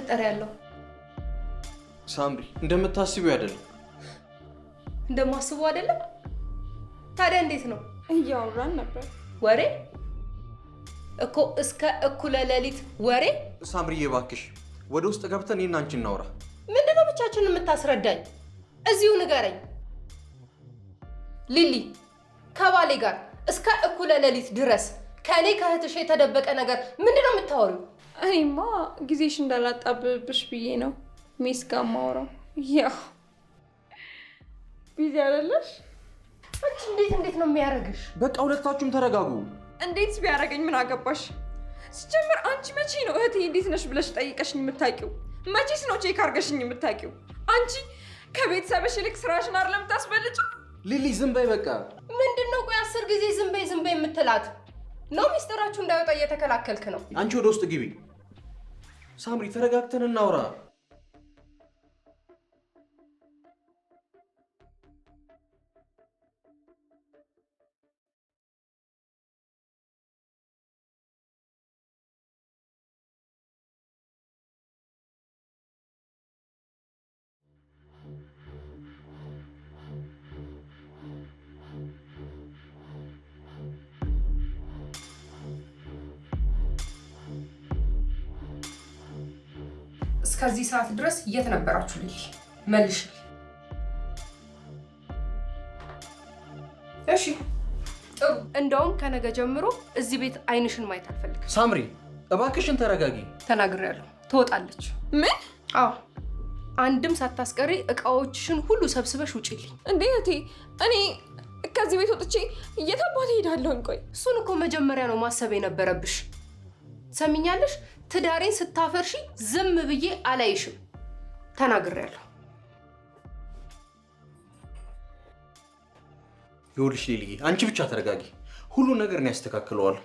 እየተፈጠረ ያለው? ሳምሪ እንደምታስቢው አይደለም። እንደማስበው አይደለም? ታዲያ እንዴት ነው? እያወራን ነበር። ወሬ እኮ እስከ እኩለ ሌሊት ወሬ። ሳምሪዬ እባክሽ ወደ ውስጥ ገብተን እኔና አንቺ እናውራ። ምንድነው ብቻችንን የምታስረዳኝ? እዚሁ ንገረኝ። ሊሊ ከባሌ ጋር እስከ እኩለ ሌሊት ድረስ ከኔ ከእህትሽ የተደበቀ ነገር ምንድነው የምታወሪው? እኔማ ጊዜሽ እንዳላጣብብሽ ብዬ ነው ሚስ ጋር ማውራው። ያው ቢዚ አይደለሽ? አንቺ እንዴት ነው የሚያደርግሽ? በቃ ሁለታችሁም ተረጋጉ። እንዴት ቢያደርገኝ ምን አገባሽ? ሲጀምር አንቺ መቼ ነው እህቴ እንዴት ነሽ ብለሽ ጠይቀሽኝ የምታውቂው? መቼስ ነው ቼክ አድርገሽኝ የምታውቂው? አንቺ ከቤተሰብሽ ይልቅ ስራሽን አይደለም የምታስበልጪው? ሊሊ ዝም በይ በቃ። ምንድነው ቆይ 10 ጊዜ ዝም በይ የምትላት? ነው ሚስጥራችሁ እንዳይወጣ እየተከላከልክ ነው? አንቺ ወደ ውስጥ ግቢ። ሳምሪ ተረጋግተን እናውራ። እስከዚህ ሰዓት ድረስ የት ነበራችሁ? ሊሊ መልሽ። እሺ ጥሩ። እንደውም ከነገ ጀምሮ እዚህ ቤት አይንሽን ማየት አልፈልግም። ሳምሪ እባክሽን ተረጋጊ። ተናግሬያለሁ። ትወጣለች። ምን? አዎ አንድም ሳታስቀሪ እቃዎችሽን ሁሉ ሰብስበሽ ውጪልኝ። እንዴ እህቴ፣ እኔ ከዚህ ቤት ወጥቼ እየታባለ ሄዳለሁኝ። ቆይ እሱን እኮ መጀመሪያ ነው ማሰብ የነበረብሽ። ሰሚኛለሽ? ትዳሬን ስታፈርሺ ዝም ብዬ አላይሽም። ተናግሬያለሁ። ይኸውልሽ ሊሊ አንቺ ብቻ ተረጋጊ። ሁሉ ነገር ነው ያስተካክለዋል።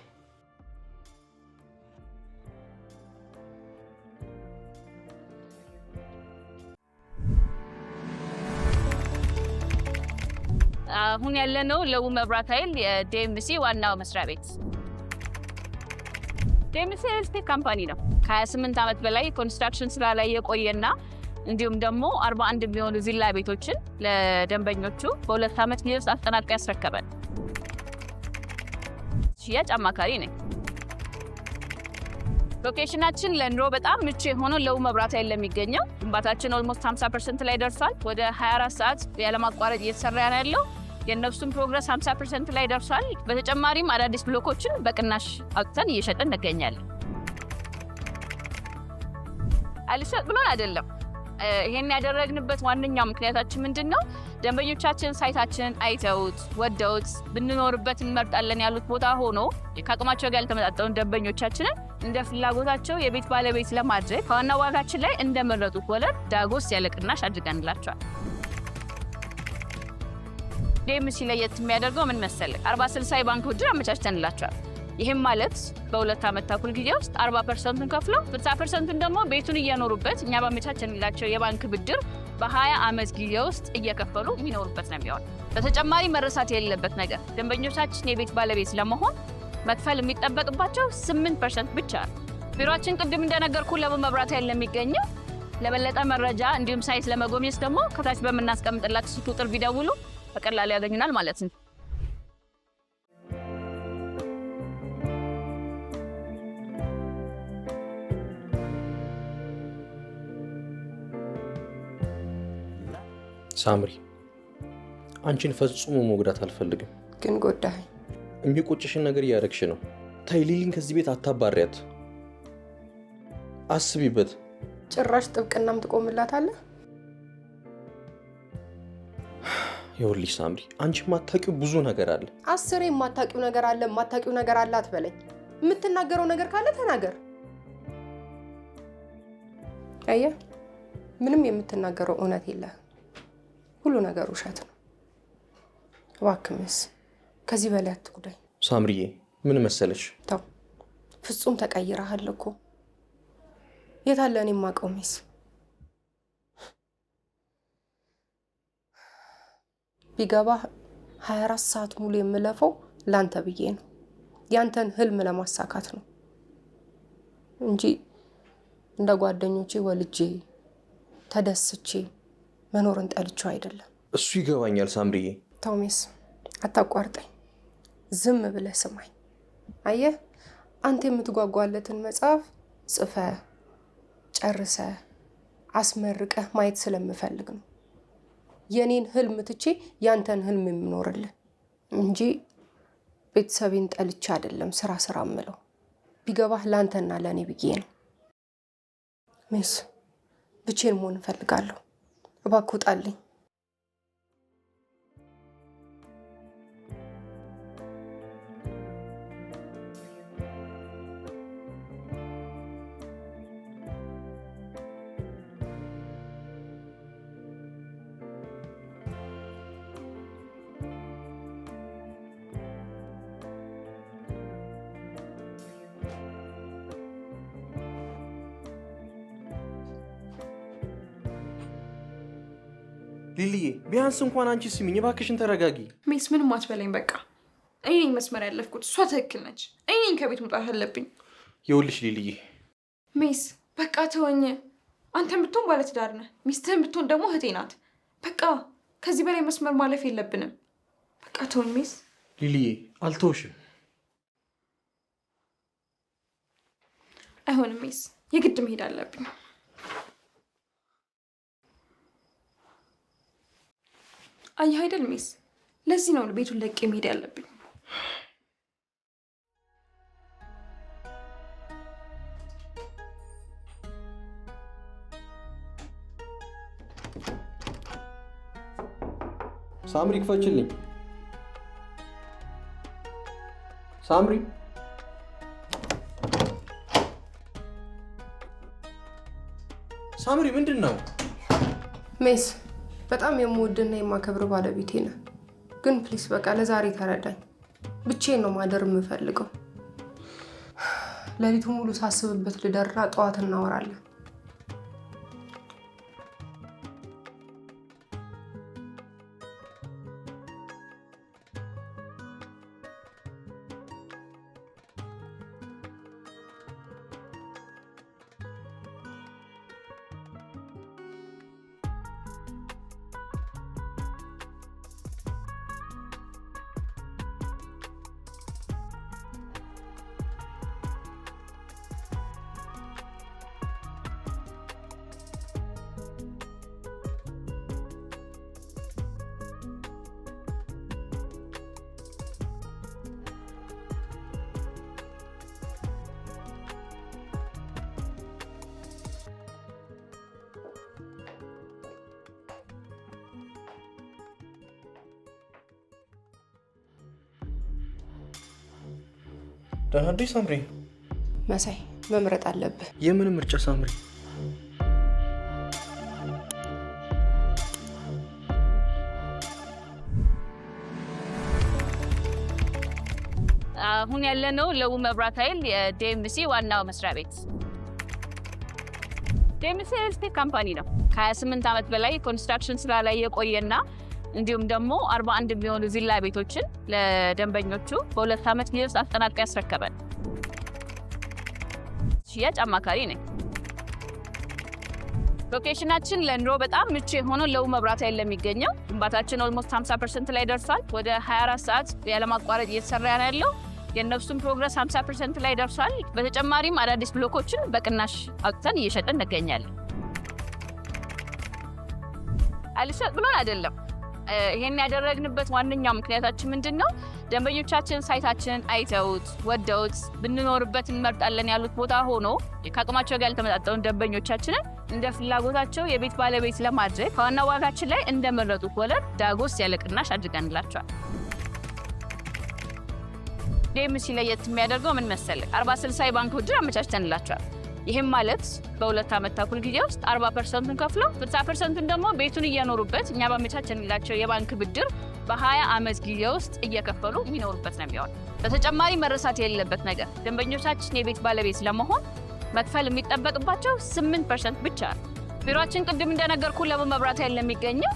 አሁን ያለነው ለቡ መብራት ኃይል የዲኤምሲ ዋናው መስሪያ ቤት። ዲኤምሲ ስቴት ካምፓኒ ነው። ከ28 ዓመት በላይ ኮንስትራክሽን ስራ ላይ የቆየና እንዲሁም ደግሞ 41 የሚሆኑ ቪላ ቤቶችን ለደንበኞቹ በ2 ዓመት ጊዜ ውስጥ አጠናቅቆ ያስረከበን ሽያጭ አማካሪ ነኝ። ሎኬሽናችን ለኑሮ በጣም ምቹ የሆነው ለቡ መብራት ኃይል ለሚገኘው ግንባታችን ኦልሞስት 50% ላይ ደርሷል። ወደ 24 ሰዓት ያለማቋረጥ እየተሰራ ያለው የነፍሱን ፕሮግረስ 50% ላይ ደርሷል። በተጨማሪም አዳዲስ ብሎኮችን በቅናሽ አውጥተን እየሸጥን እንገኛለን። አልሸጥ ብለን አይደለም። ይሄን ያደረግንበት ዋነኛው ምክንያታችን ምንድነው? ደንበኞቻችን ሳይታችንን አይተውት ወደውት ብንኖርበት እንመርጣለን ያሉት ቦታ ሆኖ ከአቅማቸው ጋር ያልተመጣጠኑ ደንበኞቻችንን እንደ ፍላጎታቸው የቤት ባለቤት ለማድረግ ከዋና ዋጋችን ላይ እንደመረጡት ወለድ ዳጎስ ያለ ቅናሽ አድርገንላቸዋል። ዲኤምሲ ለየት የሚያደርገው ምን መሰለህ? 40/60 የባንክ ብድር አመቻችተንላቸዋል። ይህም ማለት በ2 ዓመት ተኩል ጊዜ ውስጥ 40%ን ከፍለው 60%ን ደግሞ ቤቱን እየኖሩበት እኛ ባመቻቸንላቸው የባንክ ብድር በ20 ዓመት ጊዜ ውስጥ እየከፈሉ የሚኖሩበት ነው የሚሆነው። በተጨማሪ መረሳት የሌለበት ነገር ደንበኞቻችን የቤት ባለቤት ለመሆን መክፈል የሚጠበቅባቸው 8% ብቻ ነው። ቢሮአችን ቅድም እንደነገርኩ ለቡ መብራት ኃይል ለሚገኘው። ለበለጠ መረጃ እንዲሁም ሳይት ለመጎብኘት ደግሞ ከታች በምናስቀምጥላችሁ ስልክ ቁጥር ቢደውሉ በቀላሉ ያገኙናል ማለት ነው። ሳምሪ አንቺን ፈጽሞ መጉዳት አልፈልግም፣ ግን ጎዳኸኝ። የሚቆጭሽን ነገር እያደረግሽ ነው። ታይ ሊሊን ከዚህ ቤት አታባሪያት። አስቢበት። ጭራሽ ጥብቅናም ትቆምላታለህ? ይኸውልሽ ሳምሪ አንቺ የማታውቂው ብዙ ነገር አለ። 10 የማታውቂው ነገር አለ የማታውቂው ነገር አለ አትበለኝ። የምትናገረው ነገር ካለ ተናገር። አየህ፣ ምንም የምትናገረው እውነት የለህም። ሁሉ ነገር ውሸት ነው። እባክህ ከዚህ በላይ አትጉዳኝ። ሳምሪዬ ምን መሰለሽ? ተው፣ ፍጹም ተቀይረሃል እኮ። የት አለ እኔ የማውቀው ሚስ? ቢገባህ 24 ሰዓት ሙሉ የምለፈው ላንተ ብዬ ነው። ያንተን ህልም ለማሳካት ነው እንጂ እንደ ጓደኞቼ ወልጄ ተደስቼ መኖርን ጠልቼው አይደለም። እሱ ይገባኛል ሳምሪዬ። ቶሚስ አታቋርጠኝ፣ ዝም ብለህ ስማኝ። አየህ አንተ የምትጓጓለትን መጽሐፍ ጽፈህ ጨርሰህ አስመርቀህ ማየት ስለምፈልግ ነው የኔን ህልም ትቼ ያንተን ህልም የምኖርልህ እንጂ ቤተሰቤን ጠልቼ አይደለም ስራ እምለው። ቢገባህ ላንተና ለኔ ብዬ ነው። ሚስ ብቻዬን መሆን እፈልጋለሁ። እባክህ ውጣልኝ። ሊሊዬ ቢያንስ እንኳን አንቺ ስሚኝ እባክሽን ተረጋጊ። ሚስ ምንም አትበለኝ በቃ። እኔ ነኝ መስመር ያለፍኩት፣ እሷ ትክክል ነች። እኔ ነኝ ከቤት መውጣት አለብኝ። ይኸውልሽ ሊሊዬ። ሚስ በቃ ተወኝ። አንተም ብትሆን ባለትዳር ነህ፣ ሚስትህም ብትሆን ደግሞ እህቴ ናት። በቃ ከዚህ በላይ መስመር ማለፍ የለብንም። በቃ ተወኝ ሚስ። ሊሊዬ አልተውሽም። አይሆንም ሚስ፣ የግድ መሄድ አለብኝ። አየህ አይደል ሚስ፣ ለዚህ ነው ቤቱን ለቄ መሄድ ያለብኝ። ሳምሪ ክፈችልኝ። ሳምሪ ሳምሪ ምንድን ነው? ሜስ በጣም የምወድና የማከብር ባለቤቴ ነህ፣ ግን ፕሊስ በቃ ለዛሬ ተረዳኝ። ብቻዬን ነው ማደር የምፈልገው። ሌሊቱ ሙሉ ሳስብበት ልደርና ጠዋት እናወራለን። ደህና ነሽ ሳምሪ? መሳይ መምረጥ አለብህ። የምን ምርጫ ሳምሪ? አሁን ያለነው ለቡ መብራት ኃይል የዲኤምሲ ዋናው መስሪያ ቤት። ዲኤምሲ ስቴት ካምፓኒ ነው። ከ28 ዓመት በላይ ኮንስትራክሽን ስራ ላይ የቆየና እንዲሁም ደግሞ 41 የሚሆኑ ቪላ ቤቶችን ለደንበኞቹ በ2 ዓመት ጊዜ ውስጥ አጠናቅቆ ያስረከበን ሽያጭ አማካሪ ነኝ። ሎኬሽናችን ለኑሮ በጣም ምቹ የሆነው ለቡ መብራት ኃይል ለሚገኘው ግንባታችን ኦልሞስት 50% ላይ ደርሷል። ወደ 24 ሰዓት ያለማቋረጥ እየተሰራ ነው ያለው። የነፍሱን ፕሮግረስ 50% ላይ ደርሷል። በተጨማሪም አዳዲስ ብሎኮችን በቅናሽ አውጥተን እየሸጥን እንገኛለን። አልሸጥ ብሎን አይደለም። ይሄን ያደረግንበት ዋነኛው ምክንያታችን ምንድነው? ደንበኞቻችን ሳይታችንን አይተውት ወደውት ብንኖርበት እንመርጣለን ያሉት ቦታ ሆኖ ከአቅማቸው ጋር ያልተመጣጠኑ ደንበኞቻችንን እንደ ፍላጎታቸው የቤት ባለቤት ለማድረግ ከዋና ዋጋችን ላይ እንደመረጡት ወለድ ዳጎስ ያለ ቅናሽ አድርገንላቸዋል። ዲኤምሲ ለየት የሚያደርገው ምን መሰለህ? 40/60 የባንክ ብድር አመቻችተንላቸዋል። ይሄም ማለት በ2 ዓመት ተኩል ጊዜ ውስጥ 40%ን ከፍለው 60%ን ደግሞ ቤቱን እየኖሩበት እኛ ባመቻቸንላቸው የባንክ ብድር በ20 ዓመት ጊዜ ውስጥ እየከፈሉ የሚኖሩበት ነው የሚሆነው። በተጨማሪ መረሳት የሌለበት ነገር ደንበኞቻችን የቤት ባለቤት ለመሆን መክፈል የሚጠበቅባቸው 8% ብቻ ነው። ቢሮአችን ቅድም እንደነገርኩ ለቡ መብራት ኃይል ለሚገኘው።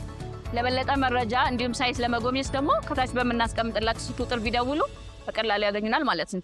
ለበለጠ መረጃ እንዲሁም ሳይት ለመጎብኘት ደግሞ ከታች በምናስቀምጥላችሁ ቁጥር ቢደውሉ በቀላሉ ያገኙናል ማለት ነው።